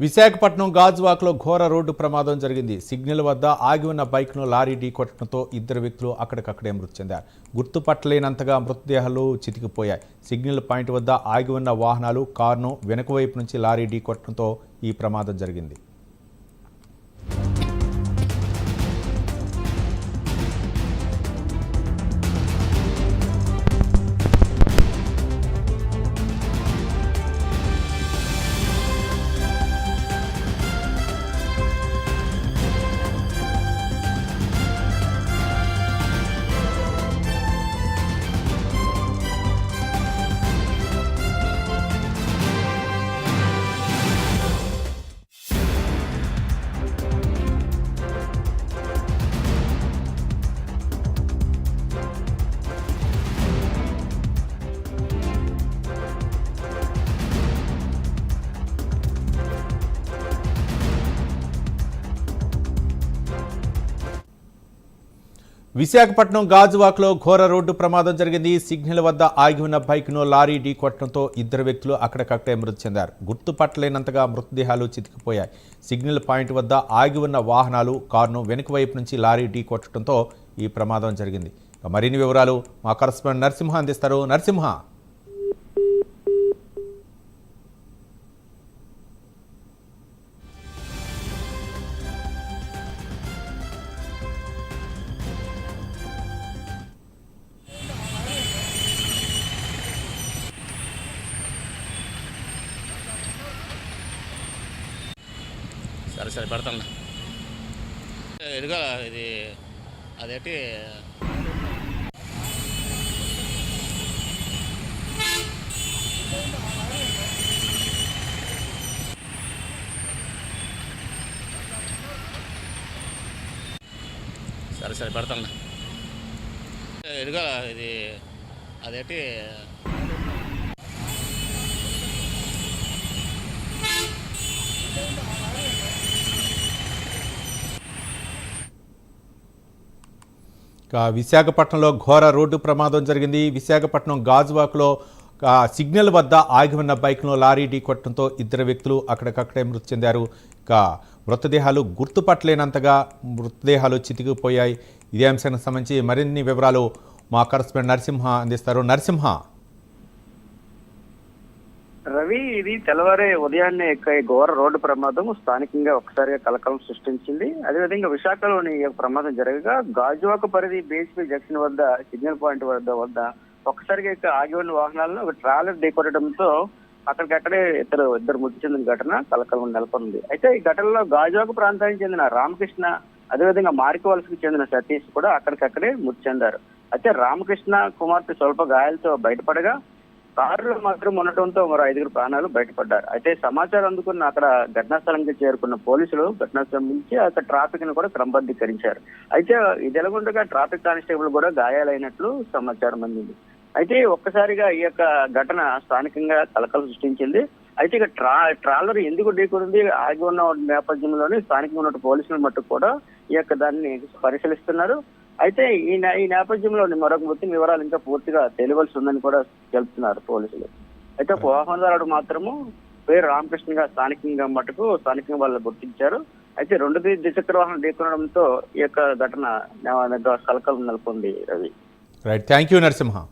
విశాఖపట్నం గాజువాకలో ఘోర రోడ్డు ప్రమాదం జరిగింది. సిగ్నల్ వద్ద ఆగి ఉన్న బైక్ను లారీ ఢీకొట్టడంతో ఇద్దరు వ్యక్తులు అక్కడికక్కడే మృతి చెందారు. గుర్తుపట్టలేనంతగా మృతదేహాలు చితికిపోయాయి. సిగ్నల్ పాయింట్ వద్ద ఆగి ఉన్న వాహనాలు కారును వెనుక వైపు నుంచి లారీ ఢీకొట్టడంతో ఈ ప్రమాదం జరిగింది. విశాఖపట్నం గాజువాకలో ఘోర రోడ్డు ప్రమాదం జరిగింది. సిగ్నల్ వద్ద ఆగి ఉన్న బైక్ను లారీ ఢీకొట్టడంతో ఇద్దరు వ్యక్తులు అక్కడికక్కడే మృతి చెందారు. గుర్తుపట్టలేనంతగా మృతదేహాలు చితికిపోయాయి. సిగ్నల్ పాయింట్ వద్ద ఆగి ఉన్న వాహనాలు కారును వెనుక వైపు నుంచి లారీ ఢీకొట్టడంతో ఈ ప్రమాదం జరిగింది. మరిన్ని వివరాలు మా కరెస్పాండెంట్ నరసింహ అందిస్తారు. నరసింహ, సరే పెడతాను. ఎదుగా ఇది అదేంటి సరే పెడతాను. ఎదుగా ఇది అదేంటి విశాఖపట్నంలో ఘోర రోడ్డు ప్రమాదం జరిగింది. విశాఖపట్నం గాజువాకలో సిగ్నల్ వద్ద ఆగి ఉన్న బైక్ను లారీ ఢీకొట్టడంతో ఇద్దరు వ్యక్తులు అక్కడికక్కడే మృతి చెందారు. మృతదేహాలు గుర్తుపట్టలేనంతగా మృతదేహాలు చితికిపోయాయి. ఇదే అంశానికి సంబంధించి మరిన్ని వివరాలు మా కరెస్పాండెంట్ నరసింహ అందిస్తారు. నరసింహ, రవి, ఇది తెల్లవారే ఉదయాన్నే ఘోర రోడ్డు ప్రమాదం స్థానికంగా ఒక్కసారిగా కలకలం సృష్టించింది. అదేవిధంగా విశాఖలోని ప్రమాదం జరగగా గాజువాక పరిధి బీఎస్పీ జంక్షన్ వద్ద సిగ్నల్ పాయింట్ వద్ద ఒక్కసారిగా ఆగి ఉన్న వాహనాలను ఒక ట్రాలర్ ఢీకొట్టడంతో అక్కడికక్కడే ఇద్దరు మృతి చెందిన ఘటన కలకలం నెలకొంది. అయితే ఈ ఘటనలో గాజువాక ప్రాంతానికి చెందిన రామకృష్ణ, అదేవిధంగా మారికవలసకి చెందిన సతీష్ కూడా అక్కడికక్కడే మృతి చెందారు. అయితే రామకృష్ణ కుమార్తె స్వల్ప గాయాలతో బయటపడగా కారులో మాత్రం ఉండటంతో మరో 5 ప్రాణాలు బయటపడ్డారు. అయితే సమాచారం అందుకున్న అక్కడ ఘటనా స్థలానికి చేరుకున్న పోలీసులు ఘటనా స్థలం నుంచి అక్కడ ట్రాఫిక్ ను కూడా క్రమబద్ధీకరించారు. అయితే ఇదెలగుండగా ట్రాఫిక్ కానిస్టేబుల్ కూడా గాయాలైనట్లు సమాచారం అందింది. అయితే ఒక్కసారిగా ఈ యొక్క ఘటన స్థానికంగా కలకలం సృష్టించింది. అయితే ఇక ట్రాలర్ ఎందుకు ఢీకొంది ఆగి ఉన్న నేపథ్యంలోనే స్థానికంగా ఉన్న పోలీసుల మట్టుకు కూడా ఈ యొక్క దాన్ని పరిశీలిస్తున్నారు. అయితే ఈ నేపథ్యంలో మరొక మృతి వివరాలు ఇంకా పూర్తిగా తెలియవలసి ఉందని కూడా తెలుపుతున్నారు పోలీసులు. అయితే వాహనదారుడు మాత్రము పేరు రామకృష్ణగా స్థానికంగా వాళ్ళు గుర్తించారు. అయితే 2 ద్విచక్ర వాహనం ఢీకొనడంతో ఈ యొక్క ఘటన కలకలం నెలకొంది. Ravi, right, thank you Narasimha.